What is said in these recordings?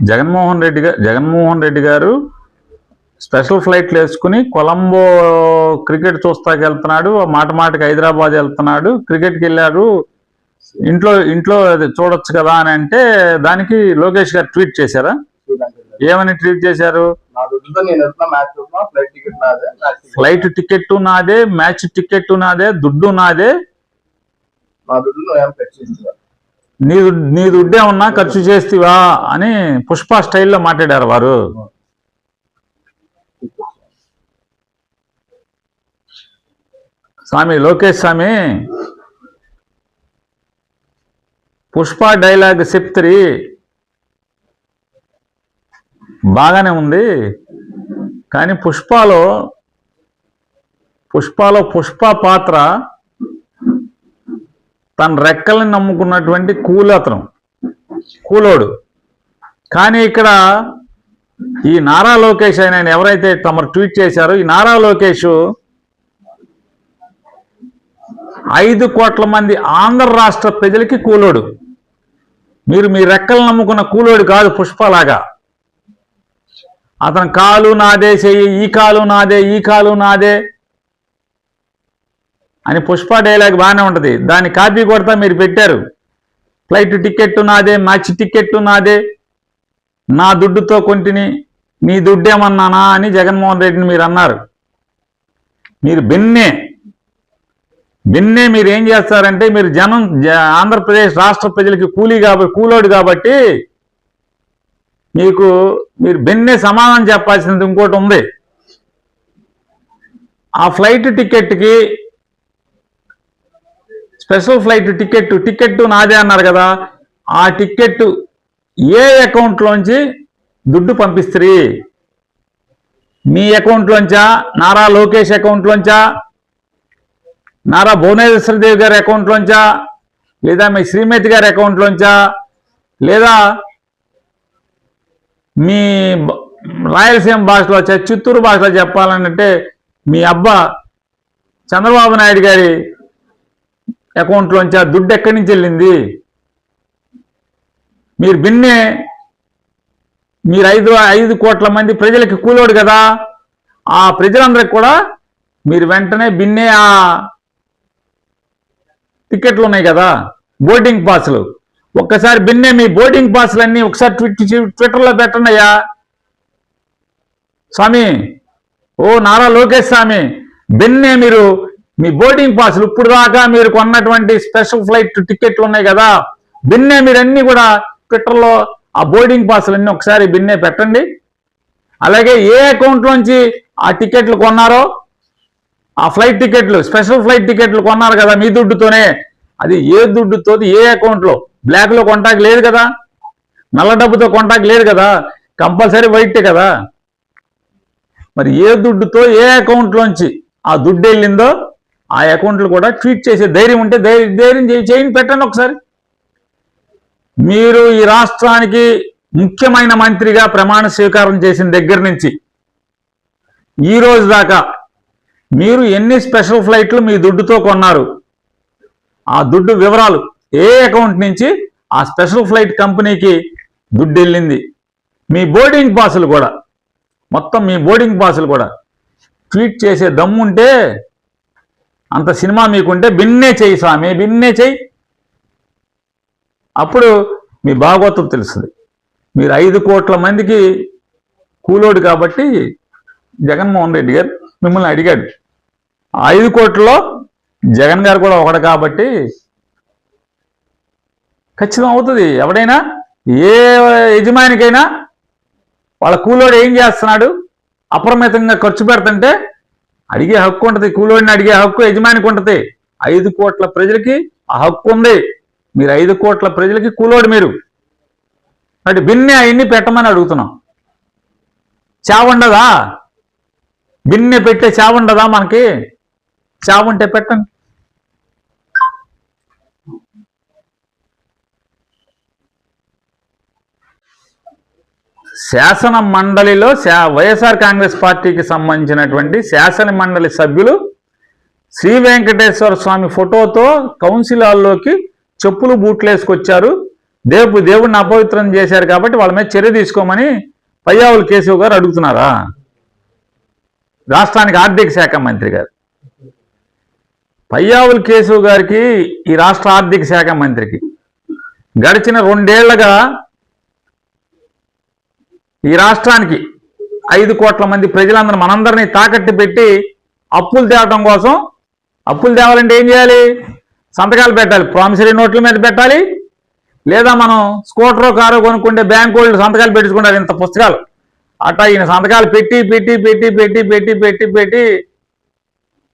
జగన్మోహన్ రెడ్డి గారు స్పెషల్ ఫ్లైట్లు వేసుకుని కొలంబో క్రికెట్ చూస్తాకి వెళ్తున్నాడు, మాట మాటకి హైదరాబాద్ వెళ్తున్నాడు, క్రికెట్కి వెళ్ళారు, ఇంట్లో చూడొచ్చు కదా అని అంటే దానికి లోకేష్ గారు ట్వీట్ చేశారా? ఏమని ట్వీట్ చేశారు? ఫ్లైట్ టికెట్ నాదే, మ్యాచ్ టికెట్ నాదే, దుడ్డు నాదే, నీ దుడ్డేమన్నా ఖర్చు చేస్తేవా అని పుష్ప స్టైల్లో మాట్లాడారు వారు. స్వామి లోకేష్ స్వామి పుష్ప డైలాగ్ చెప్తిరి బాగానే ఉంది, కానీ పుష్పలో పుష్ప పాత్ర తన రెక్కల్ని నమ్ముకున్నటువంటి కూలోడు. కానీ ఇక్కడ ఈ నారా లోకేష్ ఆయన ఎవరైతే తమరు ట్వీట్ చేశారో ఈ నారా లోకేష్ 5 కోట్ల మంది ఆంధ్ర రాష్ట్ర ప్రజలకి కూలోడు. మీరు మీ రెక్కలు నమ్ముకున్న కూలోడు కాదు పుష్పలాగా. అతను కాలు నాదే, చెయ్యి ఈ కాలు నాదే, ఈ కాలు నాదే అని పుష్ప డైలాగ్ బాగానే ఉంటుంది. దాన్ని కాపీ కొడతా మీరు పెట్టారు. ఫ్లైట్ టికెట్ నాదే, మ్యాచ్ టికెట్ నాదే, నా దుడ్డుతో కొంటిని, నీ దుడ్డేమన్నానా అని జగన్మోహన్ రెడ్డిని మీరు అన్నారు. మీరు బిన్నే మీరు ఏం చేస్తారంటే మీరు ఆంధ్రప్రదేశ్ రాష్ట్ర ప్రజలకి కూలోడు కాబట్టి మీరు బిన్నే సమాధానం చెప్పాల్సినది ఇంకోటి ఉంది. ఆ ఫ్లైట్ టికెట్కి స్పెషల్ ఫ్లైట్ టికెట్ నాదే అన్నారు కదా, ఆ టికెట్ ఏ అకౌంట్లోంచి దుడ్డు పంపిస్తారు? మీ అకౌంట్లోంచా, నారా లోకేష్ అకౌంట్లోంచా, నారా భువనేశ్వరదేవి గారి అకౌంట్లోంచా, లేదా మీ శ్రీమతి గారి అకౌంట్లోంచా, లేదా మీ రాయలసీమ భాషలో చిత్తూరు భాషలో చెప్పాలంటే మీ అబ్బా చంద్రబాబు నాయుడు గారి అకౌంట్లోంచి ఆ దుడ్డు ఎక్కడి నుంచి వెళ్ళింది? మీరు బిన్నే మీరు 5 కోట్ల మంది ప్రజలకి కూలోడు కదా, ఆ ప్రజలందరికి కూడా మీరు వెంటనే బిన్నే ఆ టికెట్లు ఉన్నాయి కదా, బోర్డింగ్ పాసులు, ఒక్కసారి బిన్నే మీ బోర్డింగ్ పాసులన్నీ ఒకసారి ట్విట్టర్లో పెట్టండి అయ్యా స్వామి. ఓ నారా లోకేష్ స్వామి, బిన్నే మీరు మీ బోర్డింగ్ పాసులు ఇప్పుడు దాకా మీరు కొన్నటువంటి స్పెషల్ ఫ్లైట్ టికెట్లు ఉన్నాయి కదా, బిన్నే మీరన్నీ కూడా ట్విట్టర్లో ఆ బోర్డింగ్ పాసులన్నీ ఒకసారి బిన్నే పెట్టండి. అలాగే ఏ అకౌంట్లోంచి ఆ టికెట్లు కొన్నారో, ఆ ఫ్లైట్ టికెట్లు స్పెషల్ ఫ్లైట్ టికెట్లు కొన్నారు కదా మీ దుడ్డుతోనే, అది ఏ దుడ్డుతో, ఏ అకౌంట్లో, బ్లాక్లో కొంటాకి లేదు కదా, నల్ల డబ్బుతో కొంటాకి లేదు కదా, కంపల్సరీ వైటే కదా. మరి ఏ దుడ్డుతో ఏ అకౌంట్లోంచి ఆ దుడ్డు వెళ్ళిందో ఆ అకౌంట్లు కూడా ట్వీట్ చేసే ధైర్యం ఉంటే ధైర్యం చేయండి, పెట్టండి ఒకసారి. మీరు ఈ రాష్ట్రానికి ముఖ్యమైన మంత్రిగా ప్రమాణ స్వీకారం చేసిన దగ్గర నుంచి ఈ రోజు దాకా మీరు ఎన్ని స్పెషల్ ఫ్లైట్లు మీ దుడ్డుతో కొన్నారు, ఆ దుడ్డు వివరాలు, ఏ అకౌంట్ నుంచి ఆ స్పెషల్ ఫ్లైట్ కంపెనీకి దుడ్డు వెళ్ళింది, మీ బోర్డింగ్ పాసులు కూడా, మొత్తం మీ బోర్డింగ్ పాసులు కూడా ట్వీట్ చేసే దమ్ముంటే, అంత సినిమా మీకుంటే బిన్నే చెయ్యి స్వామి, బిన్నే చెయ్యి. అప్పుడు మీ భాగవతం తెలుస్తుంది. మీరు 5 కోట్ల మందికి కూలోడు కాబట్టి జగన్మోహన్ రెడ్డి గారు మిమ్మల్ని అడిగాడు. 5 కోట్లలో జగన్ గారు కూడా ఒకడు కాబట్టి ఖచ్చితం అవుతుంది. ఎవడైనా ఏ యజమానికైనా వాళ్ళ కూలోడు ఏం చేస్తున్నాడు, అప్రమితంగా ఖర్చు పెడుతుంటే అడిగే హక్కు ఉంటుంది. కూలోడిని అడిగే హక్కు యజమానికి ఉంటుంది. 5 కోట్ల ప్రజలకి ఆ హక్కు ఉంది. మీరు 5 కోట్ల ప్రజలకి కూలోడు మీరు. అంటే బిన్నే అవన్నీ పెట్టమని అడుగుతున్నాం. చావుండదా? బిన్నె పెట్టే చావుండదా? మనకి చావుంటే పెట్టండి. శాసన మండలిలో వైఎస్ఆర్ కాంగ్రెస్ పార్టీకి సంబంధించినటువంటి శాసన మండలి సభ్యులు శ్రీ వెంకటేశ్వర స్వామి ఫోటోతో కౌన్సిల్ హాల్లోకి చెప్పులు బూట్లు వేసుకొచ్చారు, దేవుడిని అపవిత్రం చేశారు కాబట్టి వాళ్ళ మీద చర్య తీసుకోమని పయ్యావుల కేశవ్ గారు అడుగుతున్నారా? రాష్ట్రానికి ఆర్థిక శాఖ మంత్రి గారు. పయ్యావుల కేశవ్ గారికి, ఈ రాష్ట్ర ఆర్థిక శాఖ మంత్రికి గడిచిన 2 ఏళ్లుగా ఈ రాష్ట్రానికి 5 కోట్ల మంది ప్రజలందరూ మనందరినీ తాకట్టు పెట్టి అప్పులు తేవడం కోసం, అప్పులు తేవాలంటే ఏం చేయాలి? సంతకాలు పెట్టాలి, ప్రామిసరీ నోట్ల మీద పెట్టాలి, లేదా మనం స్కూటరో కారో కొనుక్కుంటే బ్యాంకు వాళ్ళు సంతకాలు పెట్టించుకుంటారు ఇంత పుస్తకాలు. అట్టా ఈయన సంతకాలు పెట్టి పెట్టి పెట్టి పెట్టి పెట్టి పెట్టి పెట్టి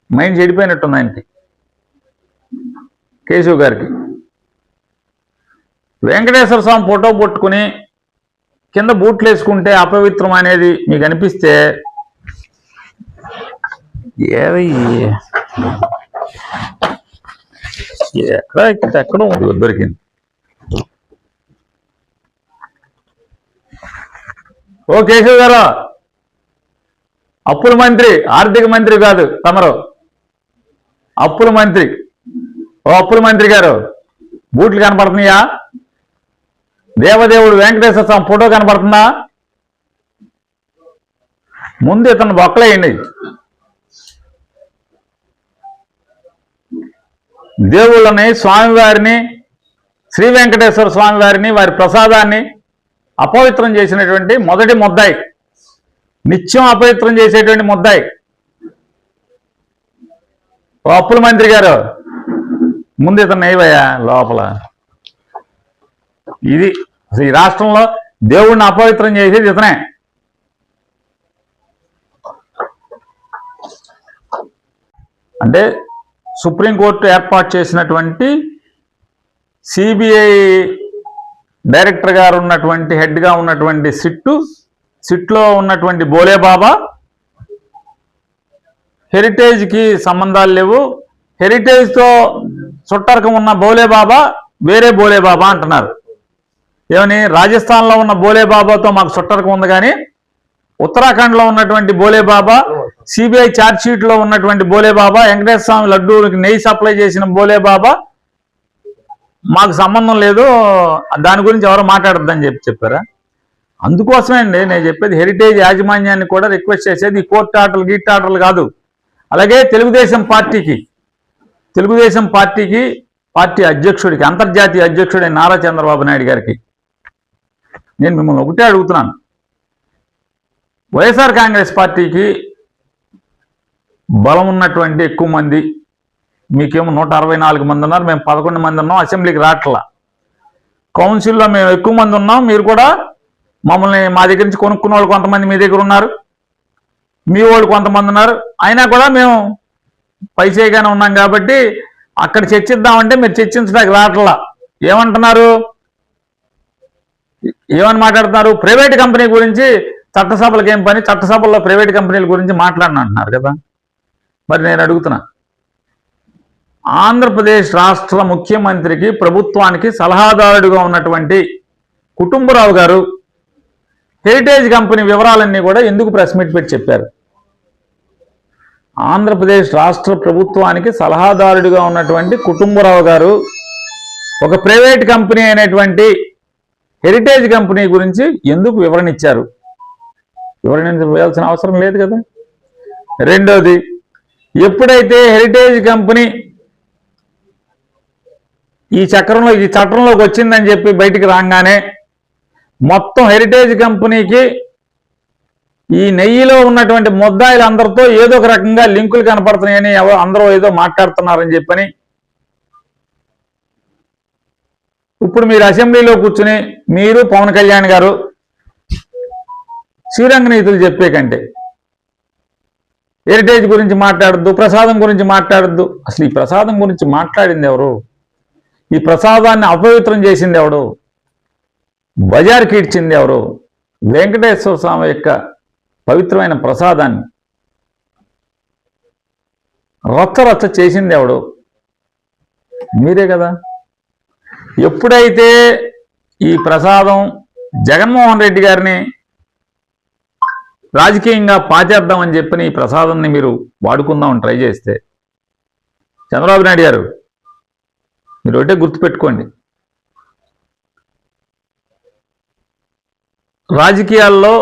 మైండ్ చెడిపోయినట్టుంది ఆయనకి, కేశవ్ గారికి. వెంకటేశ్వర స్వామి ఫోటో పట్టుకుని కింద బూట్లు వేసుకుంటే అపవిత్రం అనేది మీకు అనిపిస్తే ఎక్కడో దొరికింది. ఓ కేశవ్ గారు, అప్పుల మంత్రి, ఆర్థిక మంత్రి కాదు తమరు, అప్పుల మంత్రి. ఓ అప్పుల మంత్రి గారు, బూట్లు కనపడుతున్నాయా? దేవదేవుడు వెంకటేశ్వర స్వామి ఫోటో కనపడుతుందా? ముందు ఇతను బొక్కలేయండి. దేవుళ్ళని, స్వామివారిని, శ్రీ వెంకటేశ్వర స్వామి వారిని, వారి ప్రసాదాన్ని అపవిత్రం చేసినటువంటి మొదటి ముద్దాయి, నిత్యం అపవిత్రం చేసేటువంటి ముద్దాయి ఓ అప్పుల మంత్రి గారు, ముందు ఇతను నయ్యవయ్యా లోపల. ఇది అసలు ఈ రాష్ట్రంలో దేవుడిని అపవిత్రం చేసేది ఇతనే. అంటే సుప్రీంకోర్టు ఏర్పాటు చేసినటువంటి సిబిఐ డైరెక్టర్ గారు ఉన్నటువంటి, హెడ్గా ఉన్నటువంటి సిట్లో ఉన్నటువంటి బోలేబాబా హెరిటేజ్కి సంబంధాలు లేవు, హెరిటేజ్తో చుట్టరకం ఉన్న బోలేబాబా వేరే బోలేబాబా అంటున్నారు. ఏమని? రాజస్థాన్లో ఉన్న బోలేబాబాతో మాకు చుట్టరకం ఉంది, కానీ ఉత్తరాఖండ్లో ఉన్నటువంటి బోలేబాబా, సిబిఐ ఛార్జ్ షీట్లో ఉన్నటువంటి బోలేబాబా, వెంకటేశ్వర స్వామి లడ్డూకి నెయ్యి సప్లై చేసిన బోలేబాబా మాకు సంబంధం లేదు, దాని గురించి ఎవరో మాట్లాడద్దని చెప్పారా? అందుకోసమే అండి నేను చెప్పేది, హెరిటేజ్ యాజమాన్యాన్ని కూడా రిక్వెస్ట్ చేసేది ఈ కోర్టు ఆర్డర్లు, గీట్ ఆర్డర్లు కాదు. అలాగే తెలుగుదేశం పార్టీకి పార్టీ అధ్యక్షుడికి, అంతర్జాతీయ అధ్యక్షుడైన నారా చంద్రబాబు నాయుడు గారికి నేను మిమ్మల్ని ఒకటే అడుగుతున్నాను. వైఎస్ఆర్ కాంగ్రెస్ పార్టీకి బలం ఉన్నటువంటి ఎక్కువ మంది, మీకేమో 164 మంది ఉన్నారు, మేము 11 మంది ఉన్నాం, అసెంబ్లీకి రావట్లా. కౌన్సిల్లో మేము ఎక్కువ మంది ఉన్నాం, మీరు కూడా మమ్మల్ని మా దగ్గర నుంచి కొనుక్కున్న వాళ్ళు కొంతమంది మీ దగ్గర ఉన్నారు, మీ వాళ్ళు కొంతమంది ఉన్నారు, అయినా కూడా మేము పైచేయగానే ఉన్నాం కాబట్టి అక్కడ చర్చిద్దామంటే మీరు చర్చించడానికి రావట్లా. ఏమని మాట్లాడుతున్నారు? ప్రైవేట్ కంపెనీ గురించి చట్టసభలకు ఏం పని, చట్టసభల్లో ప్రైవేట్ కంపెనీల గురించి మాట్లాడనంటున్నారు కదా. మరి నేను అడుగుతున్నా, ఆంధ్రప్రదేశ్ రాష్ట్ర ముఖ్యమంత్రికి, ప్రభుత్వానికి సలహాదారుడిగా ఉన్నటువంటి కుటుంబరావు గారు హెరిటేజ్ కంపెనీ వివరాలన్నీ కూడా ఎందుకు ప్రెస్ మీట్ పెట్టి చెప్పారు? ఆంధ్రప్రదేశ్ రాష్ట్ర ప్రభుత్వానికి సలహాదారుడిగా ఉన్నటువంటి కుటుంబరావు గారు ఒక ప్రైవేట్ కంపెనీ అయినటువంటి హెరిటేజ్ కంపెనీ గురించి ఎందుకు వివరణ ఇచ్చారు? వివరణ ఇవ్వాల్సిన అవసరం లేదు కదా. రెండోది, ఎప్పుడైతే హెరిటేజ్ కంపెనీ ఈ చట్టంలోకి వచ్చిందని చెప్పి బయటికి రాగానే మొత్తం హెరిటేజ్ కంపెనీకి ఈ నెయ్యిలో ఉన్నటువంటి ముద్దాయిలందరితో ఏదో ఒక రకంగా లింకులు కనపడుతున్నాయని అందరూ ఏదో మాట్లాడుతున్నారని చెప్పని ఇప్పుడు మీరు అసెంబ్లీలో కూర్చుని మీరు పవన్ కళ్యాణ్ గారు శ్రీరంగ నీతులు చెప్పే కంటే హెరిటేజ్ గురించి మాట్లాడద్దు, ప్రసాదం గురించి మాట్లాడద్దు. అసలు ఈ ప్రసాదం గురించి మాట్లాడింది ఎవరు? ఈ ప్రసాదాన్ని అపవిత్రం చేసింది ఎవడు? బజార్కి ఇచ్చింది ఎవరు? వెంకటేశ్వర స్వామి యొక్క పవిత్రమైన ప్రసాదాన్ని రచ్చ చేసింది ఎవడు? మీరే కదా. ఎప్పుడైతే ఈ ప్రసాదం జగన్మోహన్ రెడ్డి గారిని రాజకీయంగా పాతేద్దామని చెప్పి ఈ ప్రసాదాన్ని మీరు వాడుకుందామని ట్రై చేస్తే, చంద్రబాబు నాయుడు గారు మీరు ఒకటే గుర్తుపెట్టుకోండి, రాజకీయాల్లో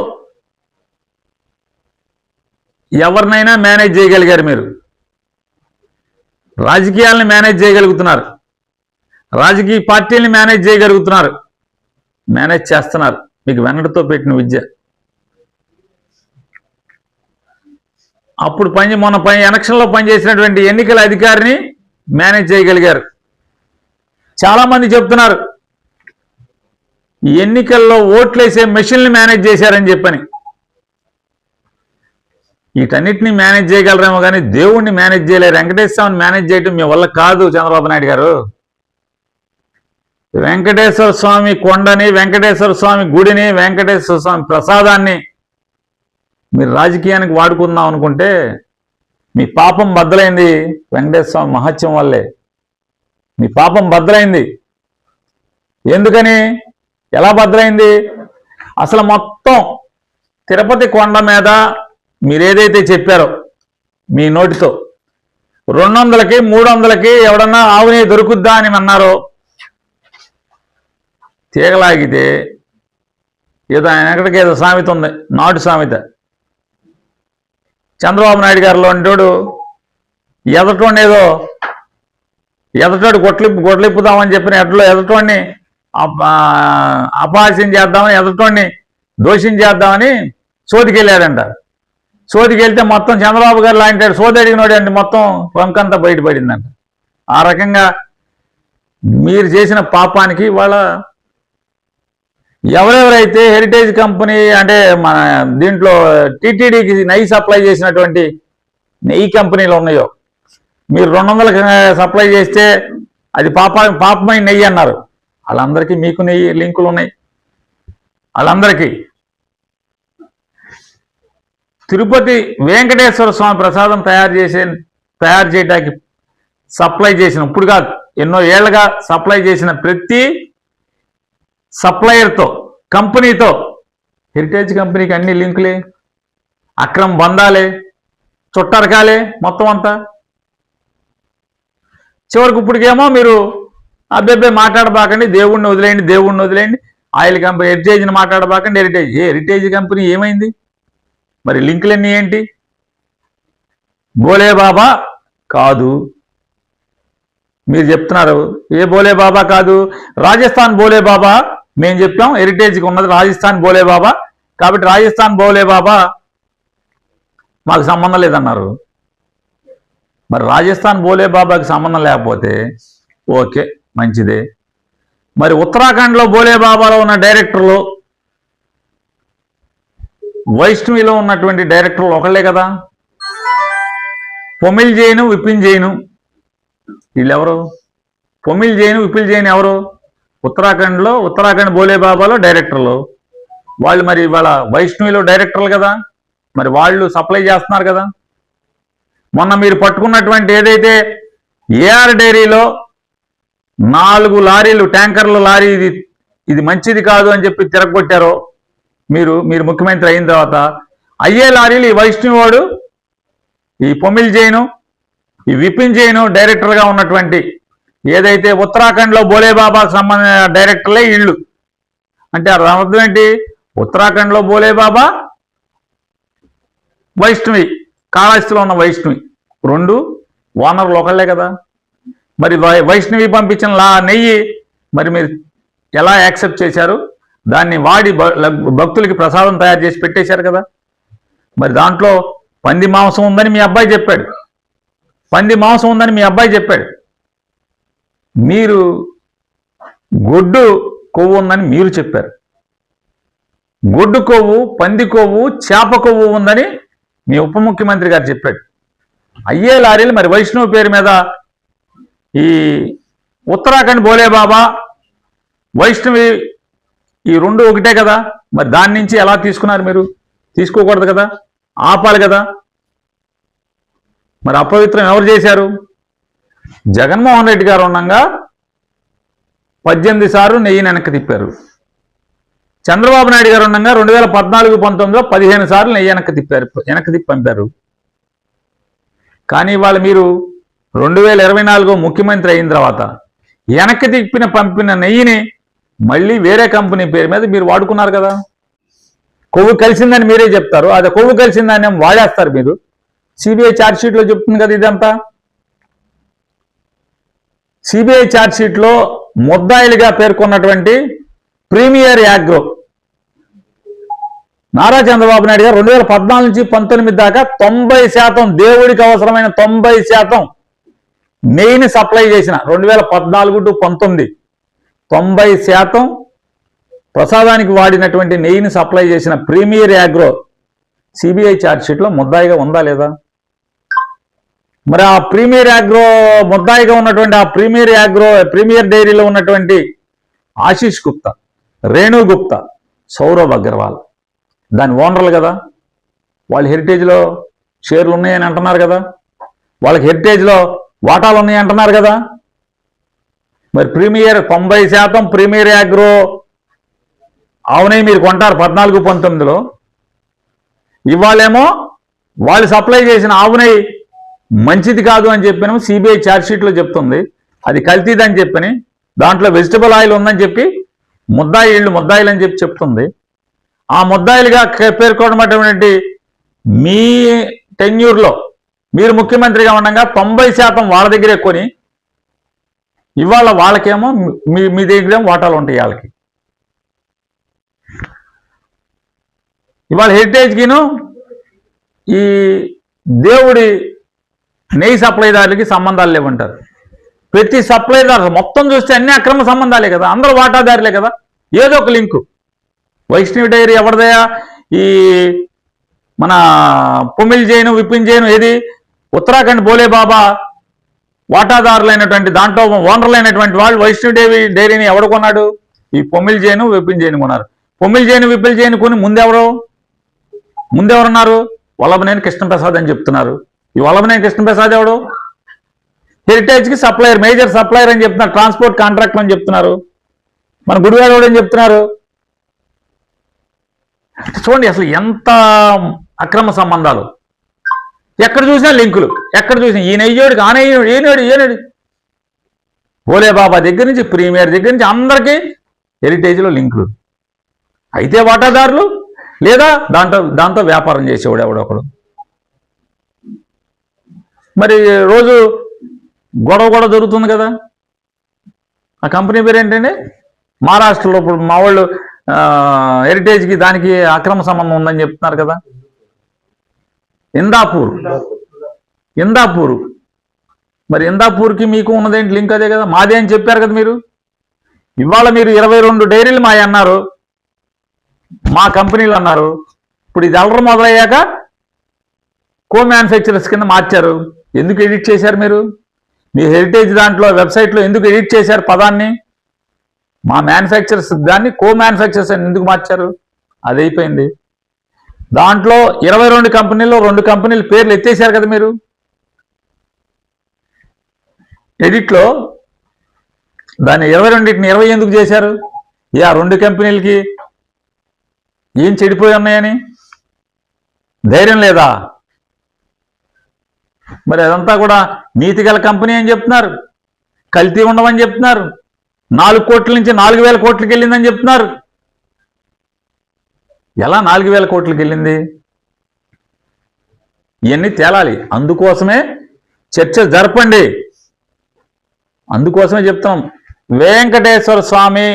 ఎవరినైనా మేనేజ్ చేయగలిగారు. మీరు రాజకీయాలను మేనేజ్ చేయగలుగుతున్నారు, రాజకీయ పార్టీలను మేనేజ్ చేయగలుగుతున్నారు, మేనేజ్ చేస్తున్నారు. మీకు వెన్నడతో పెట్టిన విద్య. అప్పుడు మొన్న ఎలక్షన్లో పనిచేసినటువంటి ఎన్నికల అధికారిని మేనేజ్ చేయగలిగారు. చాలామంది చెప్తున్నారు ఈ ఎన్నికల్లో ఓట్లేసే మెషిన్లు మేనేజ్ చేశారని చెప్పని. వీటన్నిటిని మేనేజ్ చేయగలరేమో కానీ దేవుణ్ణి మేనేజ్ చేయలేరు. వెంకటేశ్వర స్వామిని మేనేజ్ చేయడం మీ వల్ల కాదు చంద్రబాబు నాయుడు గారు. వెంకటేశ్వర స్వామి కొండని, వెంకటేశ్వర స్వామి గుడిని, వెంకటేశ్వర స్వామి ప్రసాదాన్ని మీరు రాజకీయానికి వాడుకుందాం అనుకుంటే మీ పాపం బద్దలైంది. వెంకటేశ్వర స్వామి మహత్యం వల్లే మీ పాపం బద్దలైంది. ఎందుకని, ఎలా బద్దలైంది? అసలు మొత్తం తిరుపతి కొండ మీద మీరేదైతే చెప్పారో మీ నోటితో 200కి 300కి ఎవడన్నా ఆవునే దొరుకుద్దా అని అన్నారో, తీగలాగితే ఏదో ఆయన ఎక్కడికి ఏదో సామెత ఉంది, నాటు సామెత. చంద్రబాబు నాయుడు గారిలో అంటాడు ఎదటోడిని ఏదో ఎదటోడు గొడ్లిప్పుదామని చెప్పిన ఎదటోడిని అపహాస్యం చేద్దామని, ఎదటోడిని దోషం చేద్దామని సోదికెళ్ళాడంట. సోదికెళ్తే మొత్తం చంద్రబాబు గారు లాంటి సోది అడిగినోడు అంటే మొత్తం వంకంతా బయటపడిందంట. ఆ రకంగా మీరు చేసిన పాపానికి వాళ్ళ ఎవరెవరైతే హెరిటేజ్ కంపెనీ అంటే మన దీంట్లో టీటీడీకి నెయ్యి సప్లై చేసినటువంటి నెయ్యి కంపెనీలు ఉన్నాయో, మీరు 200కి సప్లై చేస్తే అది పాపమైన నెయ్యి అన్నారు. వాళ్ళందరికీ మీకు నెయ్యి లింకులు ఉన్నాయి. వాళ్ళందరికీ తిరుపతి వెంకటేశ్వర స్వామి ప్రసాదం తయారు చేయడానికి సప్లై చేసిన, ఇప్పుడు కాదు ఎన్నో ఏళ్ళగా సప్లై చేసిన ప్రతి సప్లయర్తో, కంపెనీతో, హెరిటేజ్ కంపెనీకి అన్ని లింకులే, అక్రమ బంధాలే, చుట్టరకాలే మొత్తం అంతా. చివరికి ఇప్పటికేమో మీరు అబ్బెబ్బే మాట్లాడబాకండి, దేవుణ్ణి వదిలేయండి, ఆయిల్ కంపెనీ హెరిటేజ్ని మాట్లాడబాకండి. హెరిటేజ్ కంపెనీ ఏమైంది మరి? లింకులన్నీ ఏంటి? బోలే బాబా కాదు మీరు చెప్తున్నారు. ఏ బోలే బాబా కాదు? రాజస్థాన్ బోలే బాబా మేము చెప్పాం. హెరిటేజ్కి ఉన్నది రాజస్థాన్ బోలే బాబా, కాబట్టి రాజస్థాన్ బోలే బాబా మాకు సంబంధం లేదన్నారు. మరి రాజస్థాన్ బోలే బాబాకి సంబంధం లేకపోతే ఓకే, మంచిదే. మరి ఉత్తరాఖండ్లో బోలే బాబాలో ఉన్న డైరెక్టర్లు, వైష్ణవిలో ఉన్నటువంటి డైరెక్టర్లు ఒకళ్ళే కదా. పొమిల్ జైను, విపిన్ జైను వీళ్ళెవరు? పొమిల్ జైను, విపిల్ జైన్ ఎవరు? ఉత్తరాఖండ్ బోలే బాబాలో డైరెక్టర్లు వాళ్ళు. మరి వాళ్ళ వైష్ణవిలో డైరెక్టర్లు కదా, మరి వాళ్ళు సప్లై చేస్తున్నారు కదా. మొన్న మీరు పట్టుకున్నటువంటి ఏదైతే ఏఆర్ డైరీలో 4 లారీలు, ట్యాంకర్ల లారీ ఇది మంచిది కాదు అని చెప్పి తిరగొట్టారో మీరు ముఖ్యమంత్రి అయిన తర్వాత, అయ్యే లారీలు ఈ వైష్ణవి వాడు, ఈ పొమిల్ జైను, ఈ విపిన్ జైను డైరెక్టర్గా ఉన్నటువంటి ఏదైతే ఉత్తరాఖండ్లో బోలే బాబాకు సంబంధించిన డైరెక్టర్లే ఇళ్ళు. అంటే అర్థం ఏంటి? ఉత్తరాఖండ్లో బోలే బాబా, వైష్ణవి, కాళహస్తిలో ఉన్న వైష్ణవి, 2 ఓనర్లు ఒకళ్ళే కదా. మరి వైష్ణవి పంపించిన నెయ్యి మరి మీరు ఎలా యాక్సెప్ట్ చేశారు? దాన్ని వాడి భక్తులకి ప్రసాదం తయారు చేసి పెట్టేశారు కదా. మరి దాంట్లో పంది మాంసం ఉందని మీ అబ్బాయి చెప్పాడు. మీరు గొడ్డు కొవ్వు ఉందని మీరు చెప్పారు. గొడ్డు కొవ్వు, పంది కొవ్వు, చేప కొవ్వు ఉందని మీ ఉప ముఖ్యమంత్రి గారు చెప్పాడు. అయ్యే లారీలు మరి వైష్ణవ్ పేరు మీద ఈ ఉత్తరాఖండ్ బోలే బాబా, వైష్ణవి ఈ 2 ఒకటే కదా. మరి దాని నుంచి ఎలా తీసుకున్నారు మీరు? తీసుకోకూడదు కదా, ఆపాలి కదా. మరి అపవిత్రం ఎవరు చేశారు? జగన్మోహన్ రెడ్డి గారు ఉండగా 18 సార్లు నెయ్యిని వెనక్కి తిప్పారు. చంద్రబాబు నాయుడు గారు ఉండగా 2014-19లో 15 సార్లు నెయ్యి వెనక్కి తిప్పి పంపారు. కానీ ఇవాళ మీరు 2024 ముఖ్యమంత్రి అయిన తర్వాత వెనక్కి పంపిన నెయ్యిని మళ్ళీ వేరే కంపెనీ పేరు మీద మీరు వాడుకున్నారు కదా. కొవ్వు కలిసిందని మీరే చెప్తారు, అది కొవ్వు కలిసిందని వాడేస్తారు మీరు. సిబిఐ ఛార్జ్షీట్లో చెప్తుంది కదా ఇదంతా. సిబిఐ ఛార్జ్షీట్లో ముద్దాయిలుగా పేర్కొన్నటువంటి ప్రీమియర్ యాగ్రో నారా చంద్రబాబు నాయుడు గారు 2014 నుంచి 19 దాకా 90% దేవుడికి అవసరమైన 90% నెయ్యిని సప్లై చేసిన 2014 to 19 90% ప్రసాదానికి వాడినటువంటి నెయ్యిని సప్లై చేసిన ప్రీమియర్ యాగ్రో సిబిఐ ఛార్జ్షీట్లో ముద్దాయిగా ఉందా లేదా? మరి ఆ ప్రీమియర్ యాగ్రో ముద్దాయిగా ఉన్నటువంటి ఆ ప్రీమియర్ డైరీలో ఉన్నటువంటి ఆశీష్ గుప్తా, రేణు గుప్తా, సౌరవ్ అగర్వాల్ దాని ఓనర్లు కదా. వాళ్ళు హెరిటేజ్లో షేర్లు ఉన్నాయని అంటున్నారు కదా, వాళ్ళకి హెరిటేజ్లో వాటాలు ఉన్నాయి అంటున్నారు కదా. మరి 90% ప్రీమియర్ యాగ్రో అవునై మీరు కొంటారు 14-19లో. ఇవాళేమో వాళ్ళు సప్లై చేసిన ఆవునై మంచిది కాదు అని చెప్పిన సిబిఐ ఛార్జ్షీట్లో చెప్తుంది, అది కల్తీదని చెప్పని, దాంట్లో వెజిటబుల్ ఆయిల్ ఉందని చెప్పి ముద్దాయిలు అని చెప్పి చెప్తుంది. ఆ ముద్దాయిలుగా పేర్కొన్నటువంటి మీ టెన్యూర్లో మీరు ముఖ్యమంత్రిగా ఉండగా 90% వాళ్ళ దగ్గరే కొని ఇవాళ వాళ్ళకేమో మీ దగ్గర వాటాలు ఉంటాయి. వాళ్ళకి ఇవాళ హెరిటేజ్కిను ఈ దేవుడి నెయ్యి సప్లైదారులకి సంబంధాలు లేవంటారు. ప్రతి సప్లైదారు మొత్తం చూస్తే అన్ని అక్రమ సంబంధాలే కదా, అందరూ వాటాదారులే కదా. ఏదో ఒక లింకు. వైష్ణవి డైరీ ఎవరిదయా? ఈ మన పొమిల్ జైను, విపిన్ జైను, ఏది ఉత్తరాఖండ్ బోలే బాబా వాటాదారులైనటువంటి దాంట్లో ఓనర్లైనటువంటి వాళ్ళు వైష్ణవి డైరీని ఎవడు కొన్నాడు? ఈ పొమిల్ జైను, విపిన్ జైను కొన్నారు. పొమిల్ జైను, విపిల్ జైను కొని ముందెవరున్నారు? వల్లభనేని కృష్ణప్రసాద్ అని చెప్తున్నారు. ఈ వల్లభనేని కృష్ణప్రసాద్ ఎవడు? హెరిటేజ్కి సప్లయర్, మేజర్ సప్లయర్ అని చెప్తున్నారు, ట్రాన్స్పోర్ట్ కాంట్రాక్టర్ అని చెప్తున్నారు. మన గుడివాడ అని చెప్తున్నారు. చూడండి అసలు ఎంత అక్రమ సంబంధాలు. ఎక్కడ చూసినా లింకులు, ఎక్కడ చూసినా ఈ నెయ్యోడికి ఆ నెయ్యోడు, ఏనాడు భోలే బాబా దగ్గర నుంచి ప్రీమియర్ దగ్గర నుంచి అందరికీ హెరిటేజ్లో లింకులు. అయితే వాటాదారులు లేదా దాంతో వ్యాపారం చేసేవాడు ఎవడొకడు. మరి రోజు గొడవ జరుగుతుంది కదా. ఆ కంపెనీ పేరు ఏంటండి? మహారాష్ట్రలో ఇప్పుడు మా వాళ్ళు హెరిటేజ్కి దానికి అక్రమ సంబంధం ఉందని చెప్తున్నారు కదా. ఇందాపూర్ మరి ఇందాపూర్కి మీకు ఉన్నదేంటి లింక్? అదే కదా, మాదే అని చెప్పారు కదా మీరు. ఇవాళ మీరు 22 డైరీలు మావి అన్నారు, మా కంపెనీలు అన్నారు. ఇప్పుడు ఇది అల్లరి మొదలయ్యాక కో మ్యానుఫ్యాక్చరర్స్ కింద మార్చారు. ఎందుకు ఎడిట్ చేశారు మీరు? మీ హెరిటేజ్ దాంట్లో వెబ్సైట్లో ఎందుకు ఎడిట్ చేశారు పదాన్ని? మా మ్యానుఫ్యాక్చరర్స్ దాన్ని కో మ్యానుఫ్యాక్చరర్స్ అని ఎందుకు మార్చారు? అది అయిపోయింది. దాంట్లో 22 కంపెనీల్లో 2 కంపెనీల పేర్లు ఎత్తేసారు కదా మీరు ఎడిట్లో. దాన్ని 22ని 20 ఎందుకు చేశారు? ఆ 2 కంపెనీలకి ఏం చెడిపోయి ఉన్నాయని ధైర్యం లేదా? మరి అదంతా కూడా నీతిగల కంపెనీ అని చెప్తున్నారు, కల్తీ ఉండవని చెప్తున్నారు, 4 కోట్ల నుంచి 4,000 కోట్లకి వెళ్ళిందని చెప్తున్నారు. ఎలా 4,000 కోట్లకి వెళ్ళింది? ఇవన్నీ తేలాలి. అందుకోసమే చర్చ జరపండి. అందుకోసమే చెప్తాం, వెంకటేశ్వర స్వామి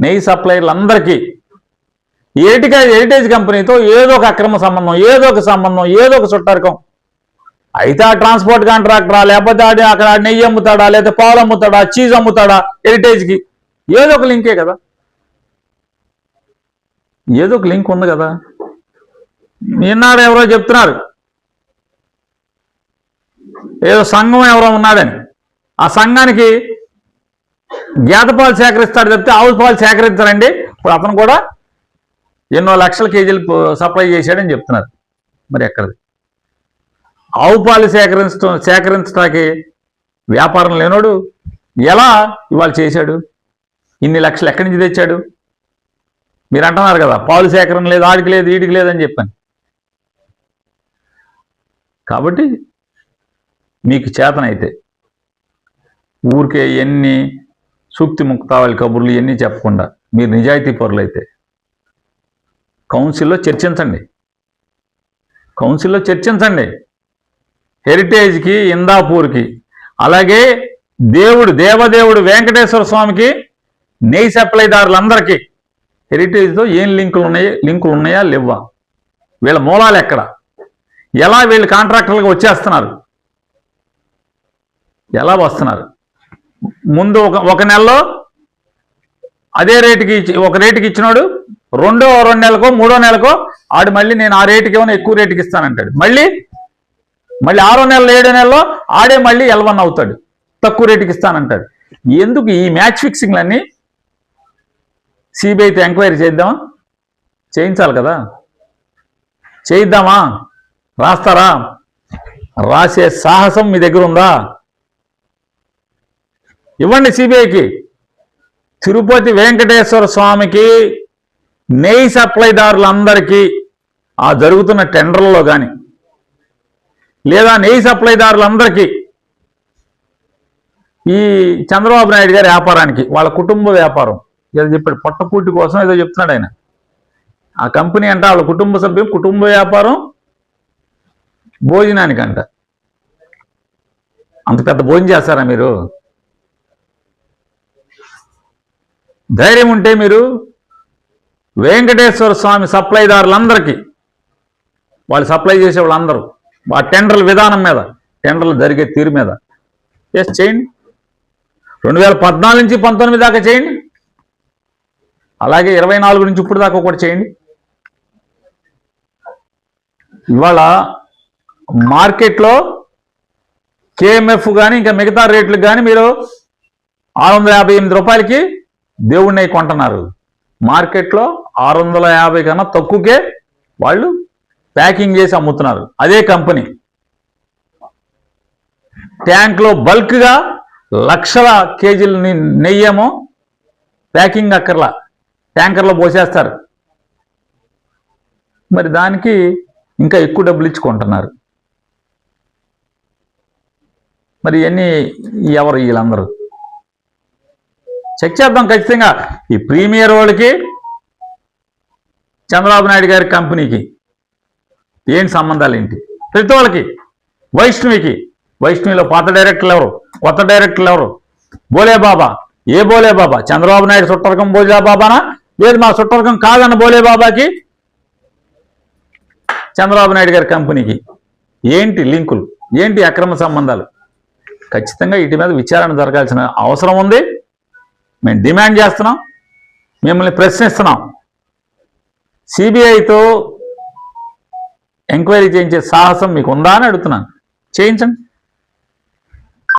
నెయ్యి సప్లైర్లందరికీ హెరిటేజ్ కంపెనీతో ఏదో ఒక అక్రమ సంబంధం, ఏదో ఒక చుట్టరికం. అయితే ఆ ట్రాన్స్పోర్ట్ కాంట్రాక్టరా, లేకపోతే అక్కడ నెయ్యి అమ్ముతాడా, లేకపోతే పాలు అమ్ముతాడా, చీజ్ అమ్ముతాడా హెరిటేజ్కి? ఏదో ఒక లింకే కదా, ఏదో ఒక లింక్ ఉంది కదా. నిన్నాడు ఎవరో చెప్తున్నారు ఏదో సంఘం ఎవరో ఉన్నాడని. ఆ సంఘానికి గేదె పాలు సేకరిస్తాడు తప్పితే ఆవు పాలు సేకరించారండి. ఇప్పుడు అతను కూడా ఎన్నో లక్షల కేజీలు సప్లై చేశాడని చెప్తున్నారు. మరి ఎక్కడది? ఆవు పాలు సేకరించడానికి వ్యాపారం లేనోడు ఎలా ఇవాళ చేశాడు? ఇన్ని లక్షలు ఎక్కడి నుంచి తెచ్చాడు? మీరు అంటున్నారు కదా పాలు సేకరణ లేదు, ఆడికి లేదు, ఈడికి లేదని చెప్పాను. కాబట్టి మీకు చేతనైతే ఊరికే ఎన్ని సూక్తి ముక్తావళి కబుర్లు ఇవన్నీ చెప్పకుండా మీరు నిజాయితీ పరులైతే కౌన్సిల్లో చర్చించండి. హెరిటేజ్కి, ఇందాపూర్కి, అలాగే దేవదేవుడు వెంకటేశ్వర స్వామికి నెయ్యి సప్లైదారులందరికీ హెరిటేజ్తో ఏం లింకులు ఉన్నాయా లేవా, వీళ్ళ మూలాలు ఎక్కడ, ఎలా వీళ్ళు కాంట్రాక్టర్లుగా వచ్చేస్తున్నారు, ఎలా వస్తున్నారు. ముందు ఒక నెలలో అదే రేటుకి ఒక రేటుకి ఇచ్చినాడు, 2 నెలలకో 3 నెలలకో ఆడు మళ్ళీ నేను ఆ రేటుకి ఏమైనా ఎక్కువ రేటుకి ఇస్తానంటాడు. మళ్ళీ 6 నెలలు 7 నెలల్లో ఆడే మళ్ళీ L1 అవుతాడు, తక్కువ రేటుకి ఇస్తానంటాడు. ఎందుకు ఈ మ్యాచ్ ఫిక్సింగ్లన్నీ? సిబిఐతో ఎంక్వైరీ చేద్దామా? చేయించాలి కదా, చేయిద్దామా? రాస్తారా? రాసే సాహసం మీ దగ్గర ఉందా? ఇవ్వండి సిబిఐకి. తిరుపతి వెంకటేశ్వర స్వామికి నెయ్యి సప్లైదారులందరికీ ఆ జరుగుతున్న టెండర్లలో కానీ, లేదా నెయ్యి సప్లైదారులందరికీ ఈ చంద్రబాబు నాయుడు గారి వ్యాపారానికి, వాళ్ళ కుటుంబ వ్యాపారం ఏదో చెప్పాడు, పొట్టకూటి కోసం ఏదో చెప్తున్నాడు ఆయన. ఆ కంపెనీ అంట వాళ్ళ కుటుంబ సభ్యులు, కుటుంబ వ్యాపారం భోజనానికంట. అంత పెద్ద భోజనం చేస్తారా మీరు? ధైర్యం ఉంటే మీరు వెంకటేశ్వర స్వామి సప్లైదారులందరికీ, వాళ్ళు సప్లై చేసే వాళ్ళందరూ ఆ టెండర్ల విధానం మీద, టెండర్లు జరిగే తీరు మీద చేయండి. 2014 నుంచి 19 దాకా చేయండి, అలాగే 24 నుంచి ఇప్పుడు దాకా ఒకటి చేయండి. ఇవాళ మార్కెట్లో కేఎంఎఫ్ కానీ ఇంకా మిగతా రేట్లకు కానీ మీరు 658 రూపాయలకి దేవుడి నెయ్యి కొంటున్నారు. మార్కెట్లో 650 కన్నా తక్కువకే వాళ్ళు ప్యాకింగ్ చేసి అమ్ముతున్నారు. అదే కంపెనీ ట్యాంక్లో బల్క్గా లక్షల కేజీల నెయ్యేమో ప్యాకింగ్ అక్కర్లా ట్యాంకర్లో పోసేస్తారు. మరి దానికి ఇంకా ఎక్కువ డబ్బులు ఇచ్చుకుంటున్నారు. మరి ఇవన్నీ ఎవరు వీళ్ళందరూ? చెక్ చేద్దాం ఖచ్చితంగా. ఈ ప్రీమియర్ వాళ్ళకి, చంద్రబాబు నాయుడు గారి కంపెనీకి ఏంటి సంబంధాలు ఏంటి? ప్రతి వాళ్ళకి. వైష్ణవిలో పాత డైరెక్టర్లు ఎవరు, కొత్త డైరెక్టర్లు ఎవరు? బోలేబాబా. ఏ బోలేబాబా? చంద్రబాబు నాయుడు చుట్టరకం బోలేబాబానా? లేదు మా చుట్టరకం కాదన్న బోలేబాబాకి చంద్రబాబు నాయుడు గారి కంపెనీకి ఏంటి లింకులు, ఏంటి అక్రమ సంబంధాలు? ఖచ్చితంగా వీటి మీద విచారణ జరగాల్సిన అవసరం ఉంది. మేము డిమాండ్ చేస్తున్నాం, మిమ్మల్ని ప్రశ్నిస్తున్నాం. సిబిఐతో ఎంక్వైరీ చేయించే సాహసం మీకు ఉందా అని అడుగుతున్నాను. చేయించండి.